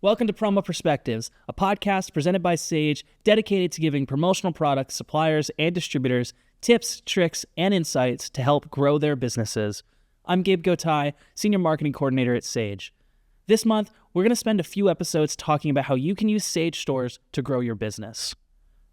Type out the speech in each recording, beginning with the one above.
Welcome to Promo Perspectives, a podcast presented by Sage dedicated to giving promotional products, suppliers, and distributors tips, tricks, and insights to help grow their businesses. I'm Gabe Gotai, Senior Marketing Coordinator at Sage. This month, we're going to spend a few episodes talking about how you can use Sage stores to grow your business.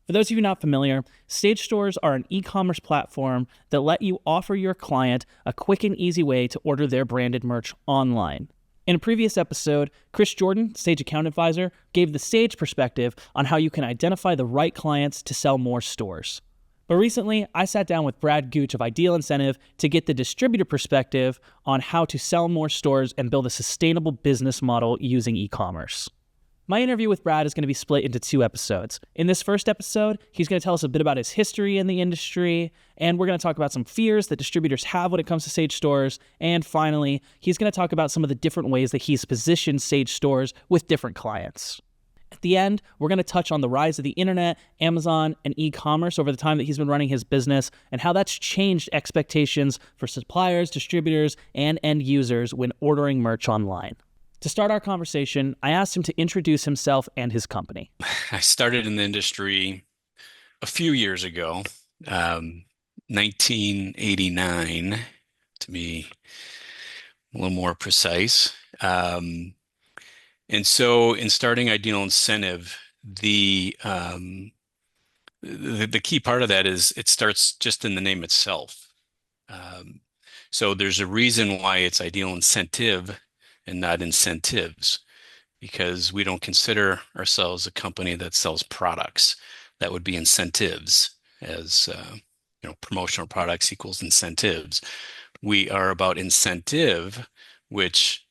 For those of you not familiar, Sage stores are an e-commerce platform that let you offer your client a quick and easy way to order their branded merch online. In a previous episode, Chris Jordan, Sage Account Advisor, gave the Sage perspective on how you can identify the right clients to sell more stores. But recently, I sat down with Brad Gooch of Ideal Incentive to get the distributor perspective on how to sell more stores and build a sustainable business model using e-commerce. My interview with Brad is going to be split into two episodes. In this first episode, he's going to tell us a bit about his history in the industry, and we're going to talk about some fears that distributors have when it comes to Sage stores. And finally, he's going to talk about some of the different ways that he's positioned Sage stores with different clients. At the end, we're going to touch on the rise of the internet, Amazon, and e-commerce over the time that he's been running his business and how that's changed expectations for suppliers, distributors, and end users when ordering merch online. To start our conversation, I asked him to introduce himself and his company. I started in the industry a few years ago, 1989 to be a little more precise. And so in starting Ideal Incentive, the key part of that is it starts just in the name itself. So there's a reason why it's Ideal Incentive and not incentives, because we don't consider ourselves a company that sells products. That would be incentives, as promotional products equals incentives. We are about incentive, which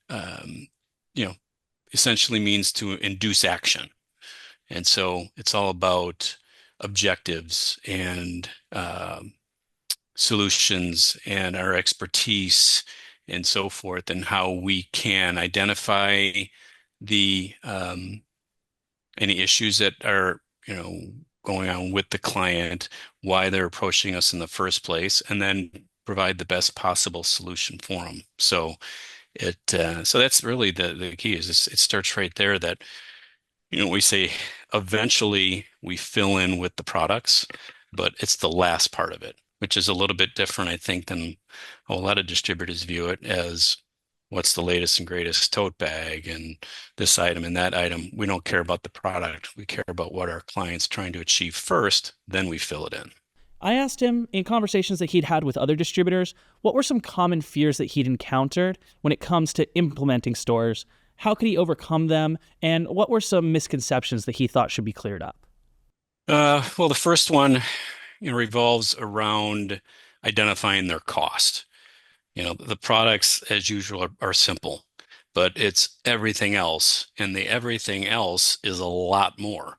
essentially means to induce action. And so it's all about objectives and solutions and our expertise and so forth, and how we can identify the any issues that are going on with the client, why they're approaching us in the first place, and then provide the best possible solution for them. So so that's really the key is it starts right there that we say eventually we fill in with the products, but it's the last part of it, which is a little bit different, I think, than a lot of distributors view it as what's the latest and greatest tote bag and this item and that item. We don't care about the product. We care about what our client's trying to achieve first, then we fill it in. I asked him in conversations that he'd had with other distributors, what were some common fears that he'd encountered when it comes to implementing stores? How could he overcome them? And what were some misconceptions that he thought should be cleared up? Well, the first one, revolves around identifying their cost. The products, as usual, are simple, but it's everything else, and the everything else is a lot more.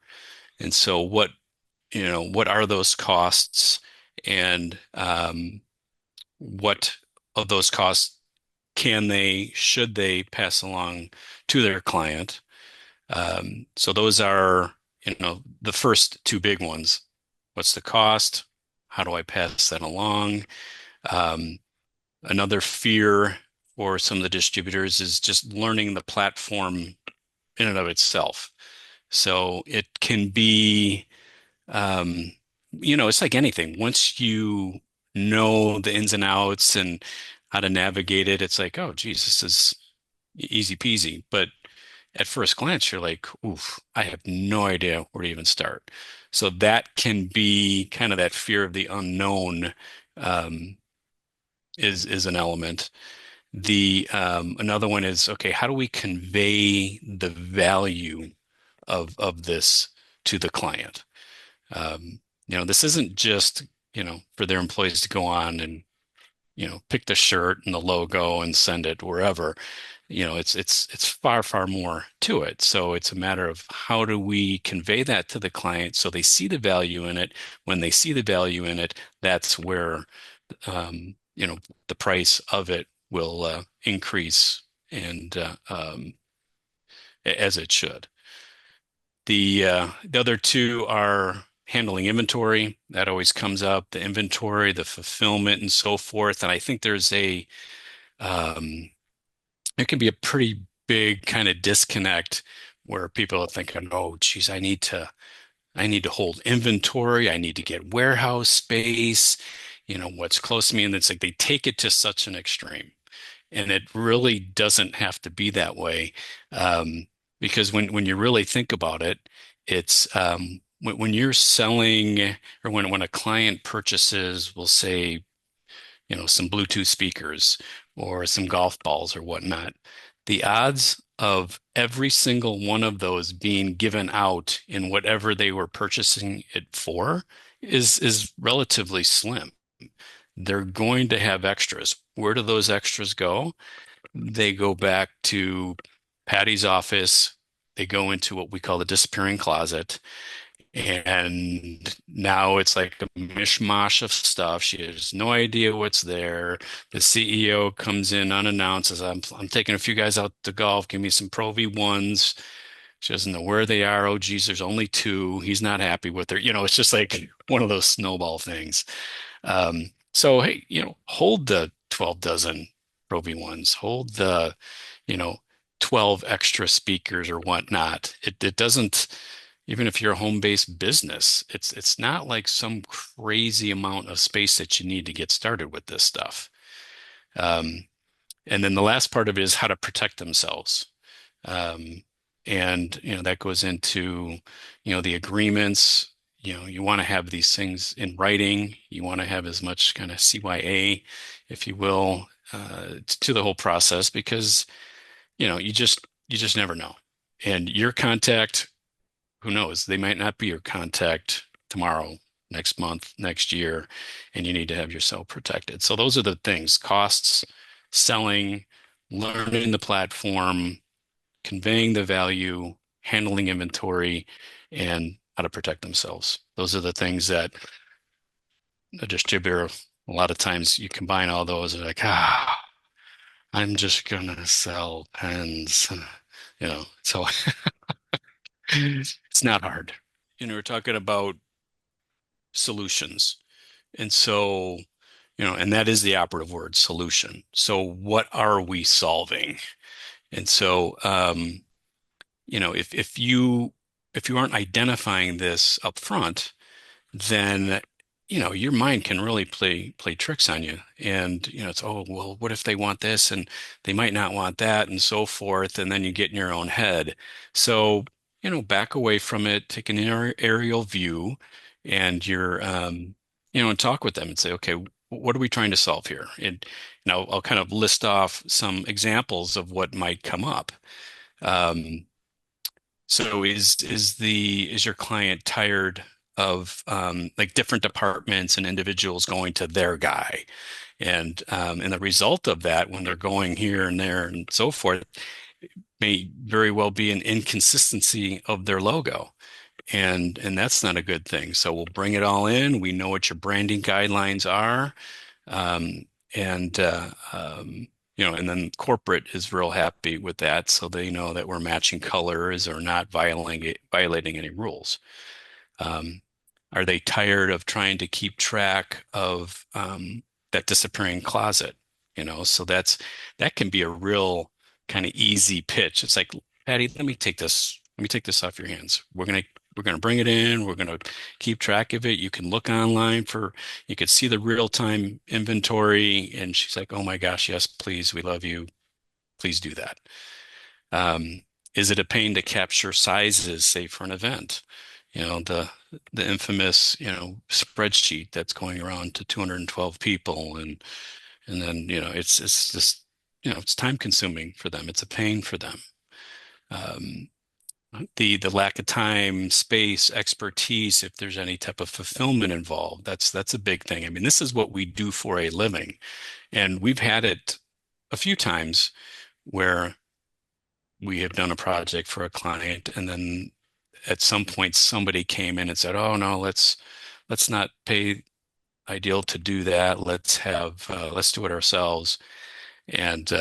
And so what are those costs, and what of those costs should they pass along to their client? So those are, the first two big ones. What's the cost? How do I pass that along? Another fear for some of the distributors is just learning the platform in and of itself. So it can be, it's like anything. Once you know the ins and outs and how to navigate it, it's like, oh, geez, this is easy peasy. But at first glance, you're like, oof, I have no idea where to even start. So that can be kind of that fear of the unknown, is an element. The another one is, okay, how do we convey the value of this to the client? This isn't just, for their employees to go on and, pick the shirt and the logo and send it wherever. It's far, far more to it. So it's a matter of how do we convey that to the client so they see the value in it. When they see the value in it, that's where the price of it will increase, and as it should. The other two are handling inventory. That always comes up, the inventory, the fulfillment, and so forth. And I think there can be a pretty big kind of disconnect where people are thinking, oh, geez, I need to hold inventory. I need to get warehouse space, what's close to me. And it's like they take it to such an extreme. And it really doesn't have to be that way. Because when you really think about it, it's when you're selling or when a client purchases, we'll say, some Bluetooth speakers or some golf balls or whatnot, the odds of every single one of those being given out in whatever they were purchasing it for is relatively slim. They're going to have extras. Where do those extras go? They go back to Patty's office. They go into what we call the disappearing closet. And now it's like a mishmash of stuff. She has no idea what's there. The CEO comes in unannounced, says, I'm taking a few guys out to golf. Give me some Pro V1s. She doesn't know where they are. Oh, geez, there's only two. He's not happy with her. It's just like one of those snowball things. So, hey, hold the 12 dozen Pro V1s, hold the, you know, 12 extra speakers or whatnot. It doesn't, even if you're a home-based business, it's not like some crazy amount of space that you need to get started with this stuff. Um, and then the last part of it is how to protect themselves. Um, and that goes into the agreements. You want to have these things in writing. You want to have as much kind of CYA, if you will, to the whole process because you just never know. And your contact, who knows? They might not be your contact tomorrow, next month, next year, and you need to have yourself protected. So those are the things: costs, selling, learning the platform, conveying the value, handling inventory, and how to protect themselves. Those are the things that a distributor, a lot of times you combine all those and like, I'm just gonna sell pens, so it's not hard. We're talking about solutions. And so, and that is the operative word, solution. So what are we solving? And so, if you aren't identifying this up front, then your mind can really play tricks on you. And it's, oh well, what if they want this and they might not want that and so forth, and then you get in your own head. So back away from it, take an aerial view, and and talk with them and say, okay, what are we trying to solve here? And I'll kind of list off some examples of what might come up. um, so is your client tired of like different departments and individuals going to their guy? And the result of that, when they're going here and there and so forth, may very well be an inconsistency of their logo. And that's not a good thing. So we'll bring it all in. We know what your branding guidelines are. Um, and and then corporate is real happy with that, so they know that we're matching colors or not violating any rules. Um, are they tired of trying to keep track of that disappearing closet? So that can be a real kind of easy pitch. It's like, Patty, let me take this. Let me take this off your hands. We're gonna bring it in. We're gonna keep track of it. You can look online you could see the real-time inventory. And she's like, oh my gosh, yes, please, we love you. Please do that. Um, is it a pain to capture sizes, say for an event? The infamous, spreadsheet that's going around to 212 people, and then, it's just, it's time consuming for them. It's a pain for them. Um, the lack of time, space, expertise, if there's any type of fulfillment involved, that's a big thing. I mean, this is what we do for a living, and we've had it a few times where we have done a project for a client, and then at some point somebody came in and said, "Oh no, let's not pay Ideal to do that. Let's do it ourselves." And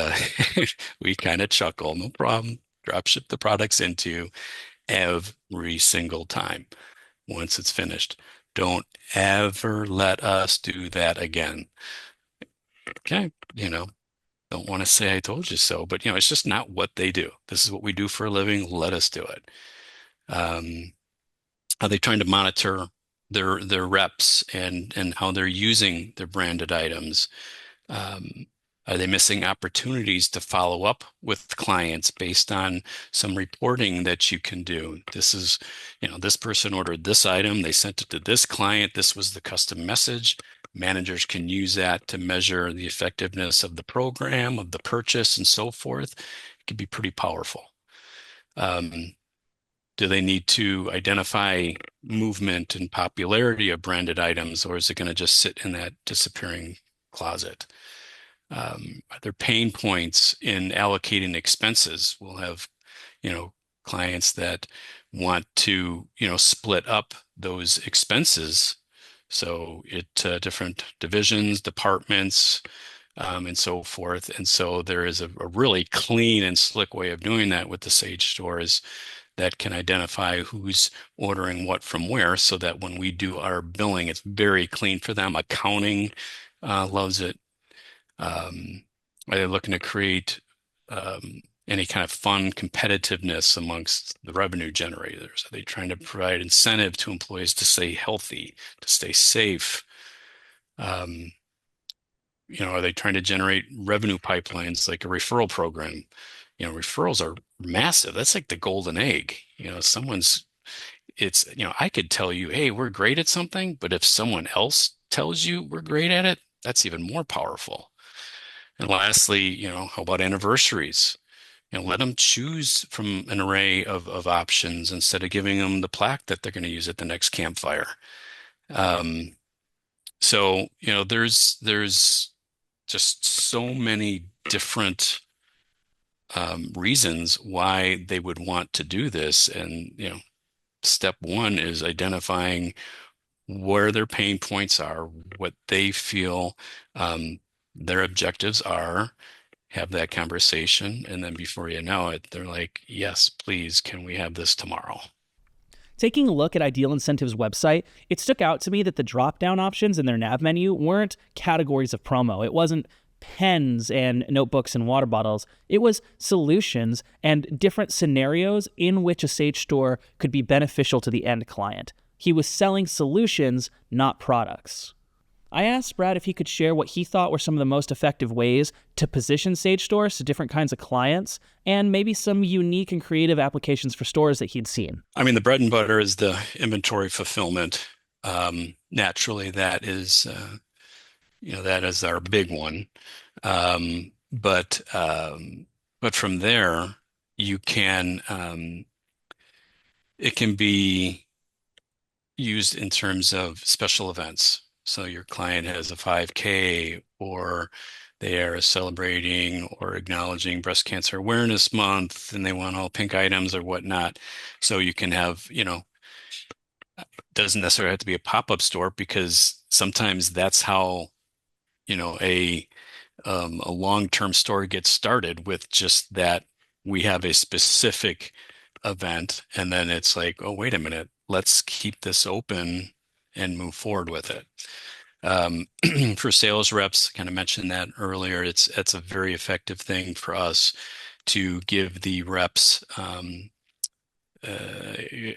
we kind of chuckle, no problem. Drop ship the products into every single time once it's finished. Don't ever let us do that again. Okay, don't want to say I told you so, but it's just not what they do. This is what we do for a living. Let us do it. Um, are they trying to monitor their reps and how they're using their branded items? Um, are they missing opportunities to follow up with clients based on some reporting that you can do? This is, this person ordered this item, they sent it to this client, this was the custom message. Managers can use that to measure the effectiveness of the program, of the purchase, and so forth. It can be pretty powerful. Um, do they need to identify movement and popularity of branded items, or is it going to just sit in that disappearing closet? Are there pain points in allocating expenses? We'll have, you know, clients that want to, split up those expenses. So different divisions, departments, and so forth. And so there is a really clean and slick way of doing that with the Sage stores that can identify who's ordering what from where so that when we do our billing, it's very clean for them. Accounting loves it. Are they looking to create any kind of fun competitiveness amongst the revenue generators? Are they trying to provide incentive to employees to stay healthy, to stay safe? Um, are they trying to generate revenue pipelines like a referral program? Referrals are massive. That's like the golden egg. I could tell you, hey, we're great at something, but if someone else tells you we're great at it, that's even more powerful. And lastly, how about anniversaries? Let them choose from an array of options instead of giving them the plaque that they're going to use at the next campfire. Um, so, there's just so many different reasons why they would want to do this. And, step one is identifying where their pain points are, what they feel their objectives are, have that conversation, and then before you know it, they're like, yes, please, can we have this tomorrow? Taking a look at Ideal Incentive's website, it stuck out to me that the drop-down options in their nav menu weren't categories of promo. It wasn't pens and notebooks and water bottles. It was solutions and different scenarios in which a Sage store could be beneficial to the end client. He was selling solutions, not products. I asked Brad if he could share what he thought were some of the most effective ways to position Sage stores to different kinds of clients and maybe some unique and creative applications for stores that he'd seen. I mean, the bread and butter is the inventory fulfillment. Naturally, that is our big one. But from there, you can, it can be used in terms of special events. So your client has a 5K, or they are celebrating or acknowledging Breast Cancer Awareness Month and they want all pink items or whatnot. So you can have, doesn't necessarily have to be a pop-up store, because sometimes that's how, a long-term store gets started, with just that we have a specific event, and then it's like, oh, wait a minute, let's keep this open and move forward with it. For sales reps, kind of mentioned that earlier, it's a very effective thing for us to give the reps a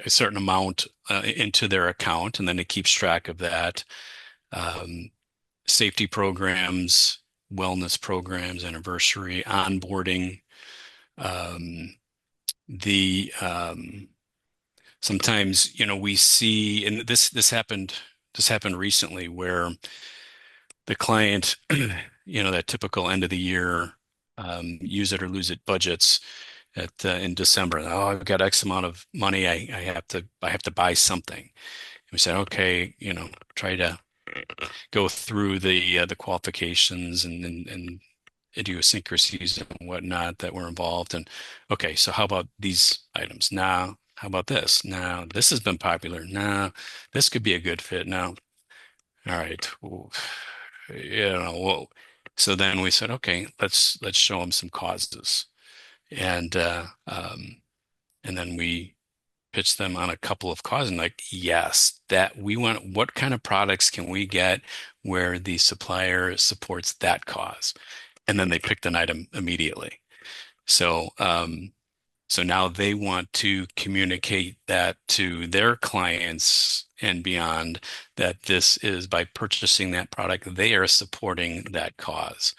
certain amount into their account, and then it keeps track of that. Safety programs, wellness programs, anniversary, onboarding. The Sometimes, we see, and this happened recently, where the client, that typical end of the year, use it or lose it budgets in December. Oh, I've got X amount of money. I have to buy something. And we said, okay, try to go through the qualifications and idiosyncrasies and whatnot that were involved. And okay, so how about these items? Now, how about this? Now, this has been popular. Now, this could be a good fit. Now, all right, well, whoa. So then we said, okay, let's show them some causes, and and then we pitched them on a couple of causes, and like, yes, that we want. What kind of products can we get where the supplier supports that cause? and then they picked an item immediately. So, so now they want to communicate that to their clients and beyond, that this is by purchasing that product, they are supporting that cause.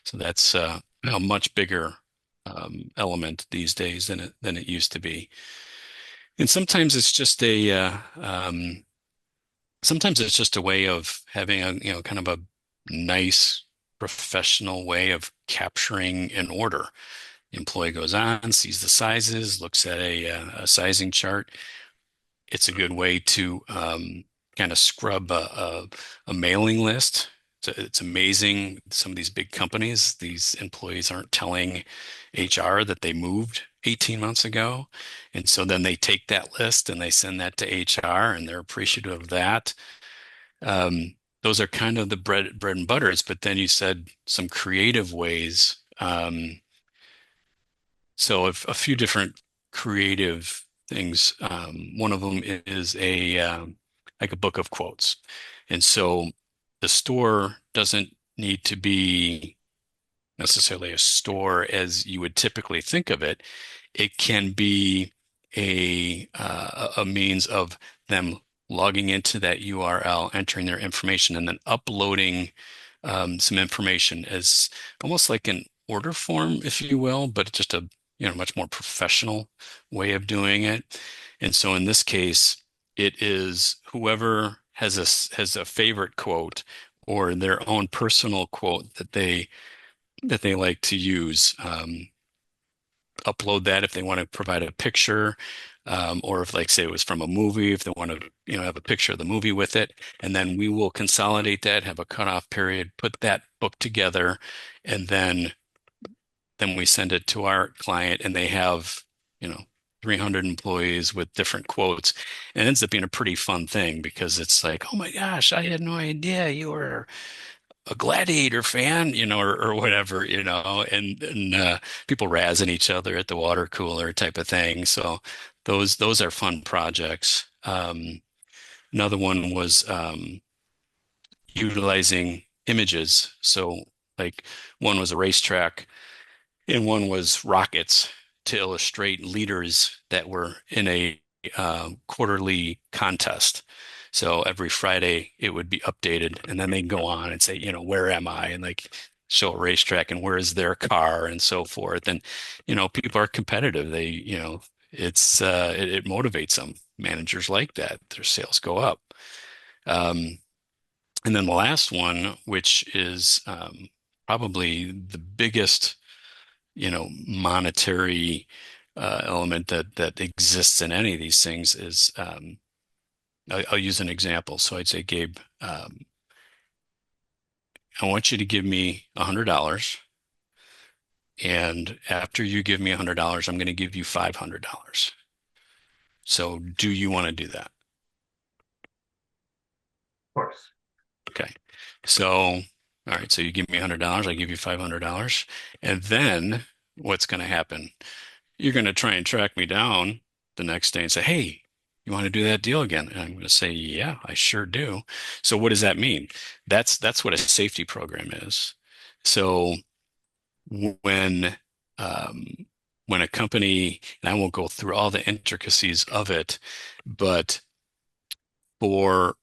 So that's a much bigger element these days than it used to be. And sometimes it's just a way of having a, kind of a nice professional way of capturing an order. The employee goes on, sees the sizes, looks at a sizing chart. It's a good way to kind of scrub a mailing list. It's amazing. Some of these big companies, these employees aren't telling HR that they moved 18 months ago. And so then they take that list and they send that to HR and they're appreciative of that. Those are kind of the bread and butters, but then you said some creative ways. So a few different creative things. One of them is a like a book of quotes, and so the store doesn't need to be necessarily a store as you would typically think of it. It can be a means of them logging into that URL, entering their information, and then uploading some information as almost like an order form, if you will, but just a much more professional way of doing it. And so in this case, it is whoever has a favorite quote or their own personal quote that they like to use. Upload that if they want to provide a picture, or if, like, say, it was from a movie, if they want to, have a picture of the movie with it, and then we will consolidate that, have a cutoff period, put that book together, and then we send it to our client, and they have, you know, 300 employees with different quotes. And it ends up being a pretty fun thing because it's like, oh my gosh, I had no idea you were a Gladiator fan, or whatever, and people razzing each other at the water cooler type of thing. So those are fun projects. Another one was utilizing images. So like one was a racetrack and one was rockets to illustrate leaders that were in a quarterly contest. So every Friday it would be updated, and then they'd go on and say, where am I? And like show a racetrack and where is their car and so forth. And people are competitive. It motivates them. Managers like that. Their sales go up. Um, and then the last one, which is probably the biggest monetary element that exists in any of these things is I'll use an example. So I'd say, Gabe, I want you to give me $100, and after you give me $100, I'm going to give you $500. So do you want to do that? Of course. Okay. So, all right. So you give me $100, I give you $500, and then what's going to happen? You're going to try and track me down the next day and say, hey, you want to do that deal again? And I'm going to say, yeah, I sure do. So what does that mean? That's what a safety program is. So when um, when a company, and I won't go through all the intricacies of it, but for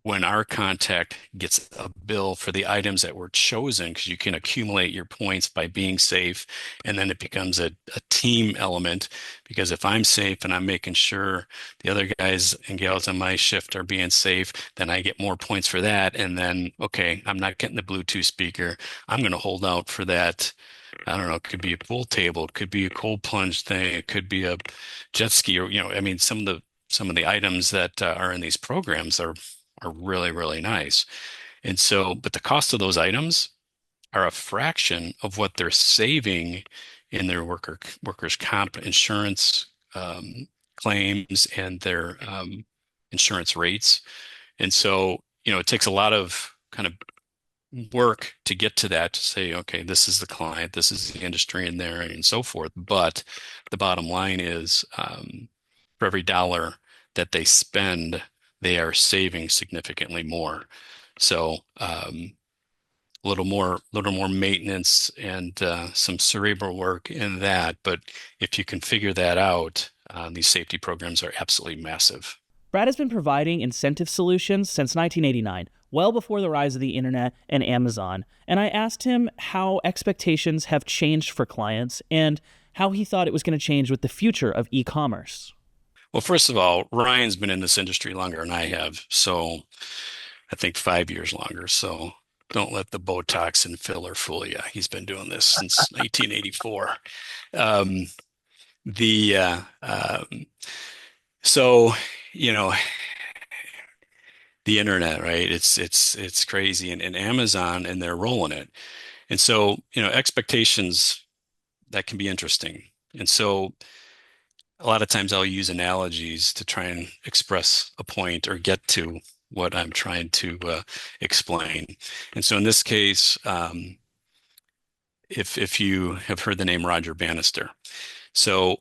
when our contact gets a bill for the items that were chosen, because you can accumulate your points by being safe, and then it becomes a team element. Because if I'm safe and I'm making sure the other guys and gals on my shift are being safe, then I get more points for that. And then, okay, I'm not getting the Bluetooth speaker. I'm going to hold out for that. I don't know, it could be a pool table, it could be a cold plunge thing, it could be a jet ski, or I mean, some of the items that are in these programs are really, really nice. And so, but the cost of those items are a fraction of what they're saving in their workers' comp insurance claims and their insurance rates. And so, it takes a lot of kind of work to get to that, to say, okay, this is the client, this is the industry in there, and so forth. But the bottom line is, for every dollar that they spend, they are saving significantly more. So a little more maintenance and some cerebral work in that. But if you can figure that out, these safety programs are absolutely massive. Brad has been providing incentive solutions since 1989, well before the rise of the internet and Amazon, and I asked him how expectations have changed for clients and how he thought it was going to change with the future of e-commerce. Well, first of all, Ryan's been in this industry longer than I have, so I think 5 years longer. So don't let the Botox and filler fool you. He's been doing this since 1984. Um, the so you know the internet, right? It's crazy, and Amazon, and they're rolling it. And so expectations, that can be interesting. And so a lot of times I'll use analogies to try and express a point or get to what I'm trying to explain. And so in this case, if you have heard the name Roger Bannister, so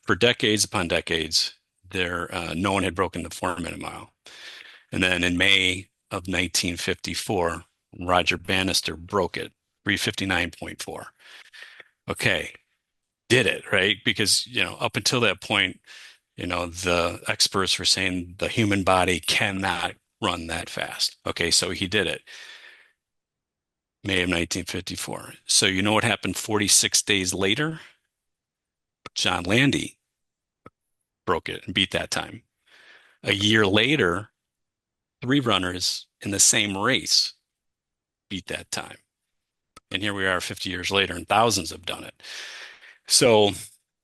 for decades upon decades, no one had broken the 4 minute mile. And then in May of 1954, Roger Bannister broke it, 359.4. Okay, did it, right? Because, up until that point, the experts were saying the human body cannot run that fast. Okay, so he did it, May of 1954. So you know what happened 46 days later? John Landy broke it and beat that time. A year later, three runners in the same race beat that time. And here we are 50 years later, and thousands have done it. So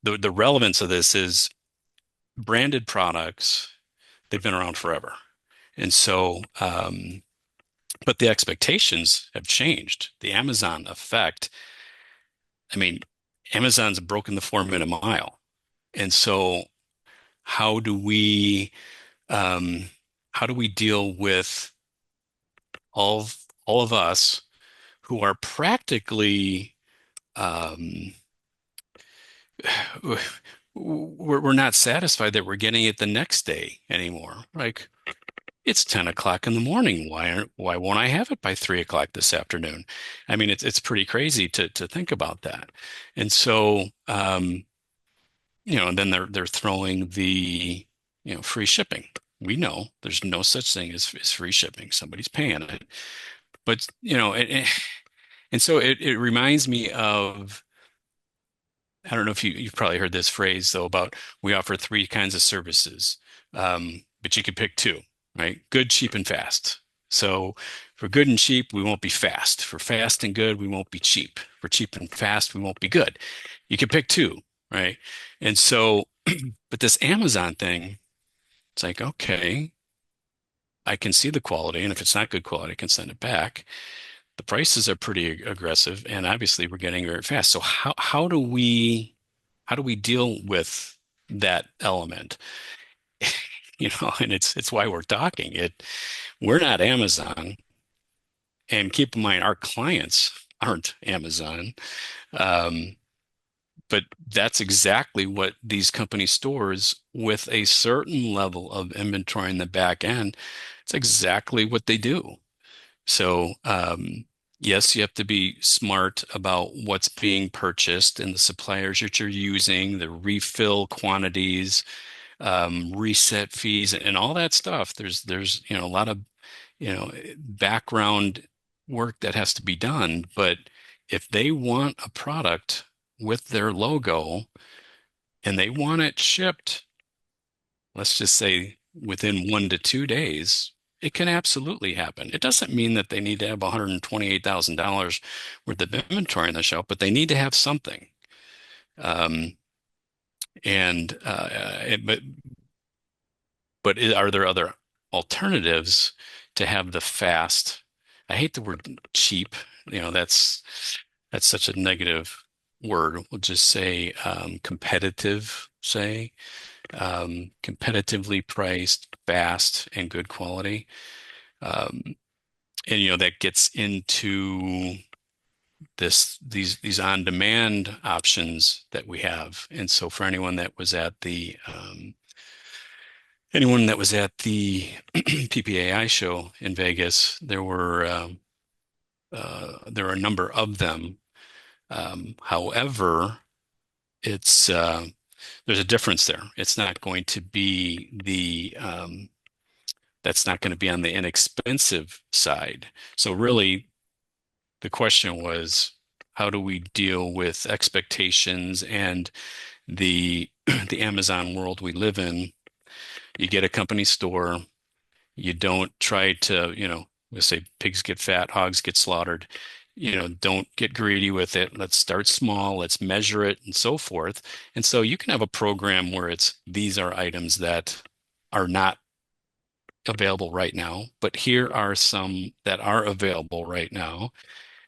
the relevance of this is branded products, they've been around forever. And so, but the expectations have changed. The Amazon effect, I mean, Amazon's broken the 4 minute mile. And so how do we um, how do we deal with all of us who are practically um, we're not satisfied that we're getting it the next day anymore. Like, it's 10 o'clock in the morning. Why won't I have it by 3 o'clock this afternoon? I mean, it's pretty crazy to think about that. And so, and then they're throwing the, free shipping. We know there's no such thing as free shipping. Somebody's paying it. But, and so it reminds me of, I don't know if you've probably heard this phrase though, about we offer three kinds of services, but you can pick two, right? Good, cheap, and fast. So for good and cheap, we won't be fast. For fast and good, we won't be cheap. For cheap and fast, we won't be good. You can pick two, right? And so, but this Amazon thing, it's like, okay, I can see the quality, and if it's not good quality, I can send it back. The prices are pretty aggressive, and obviously we're getting very fast. So how do we deal with that element? And it's why we're talking. We're not Amazon, and keep in mind our clients aren't Amazon. Um, but that's exactly what these company stores with a certain level of inventory in the back end, it's exactly what they do. So, yes, you have to be smart about what's being purchased and the suppliers that you're using, the refill quantities, reset fees, and all that stuff. There's a lot of background work that has to be done. But if they want a product with their logo and they want it shipped, let's just say within 1 to 2 days, it can absolutely happen. It doesn't mean that they need to have $128,000 worth of inventory on the shelf, but they need to have something. Um, and but are there other alternatives to have the fast? I hate the word cheap. That's such a negative word. We'll just say competitive, say competitively priced, fast, and good quality. Um, and that gets into these on-demand options that we have. And so for anyone that was at the PPAI show in Vegas, there were there are a number of them. However, it's there's a difference there. It's not going to be that's not going to be on the inexpensive side. So really, the question was, how do we deal with expectations and the the Amazon world we live in? You get a company store. You don't try to, we say pigs get fat, hogs get slaughtered. Don't get greedy with it. Let's start small, let's measure it, and so forth. And so you can have a program where these are items that are not available right now, but here are some that are available right now.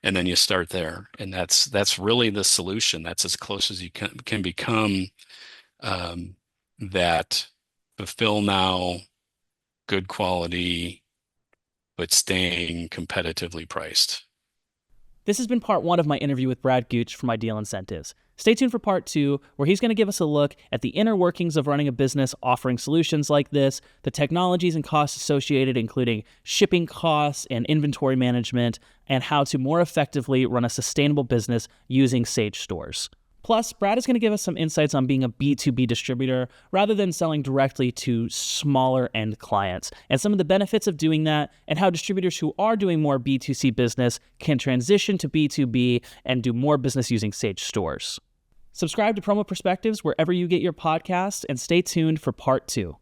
And then you start there. And that's really the solution. That's as close as you can become, um, that fulfill now, good quality, but staying competitively priced. This has been part 1 of my interview with Brad Gooch from Ideal Incentives. Stay tuned for part 2, where he's going to give us a look at the inner workings of running a business offering solutions like this, the technologies and costs associated, including shipping costs and inventory management, and how to more effectively run a sustainable business using Sage Stores. Plus, Brad is going to give us some insights on being a B2B distributor rather than selling directly to smaller end clients, and some of the benefits of doing that, and how distributors who are doing more B2C business can transition to B2B and do more business using Sage Stores. Subscribe to Promo Perspectives wherever you get your podcasts, and stay tuned for part 2.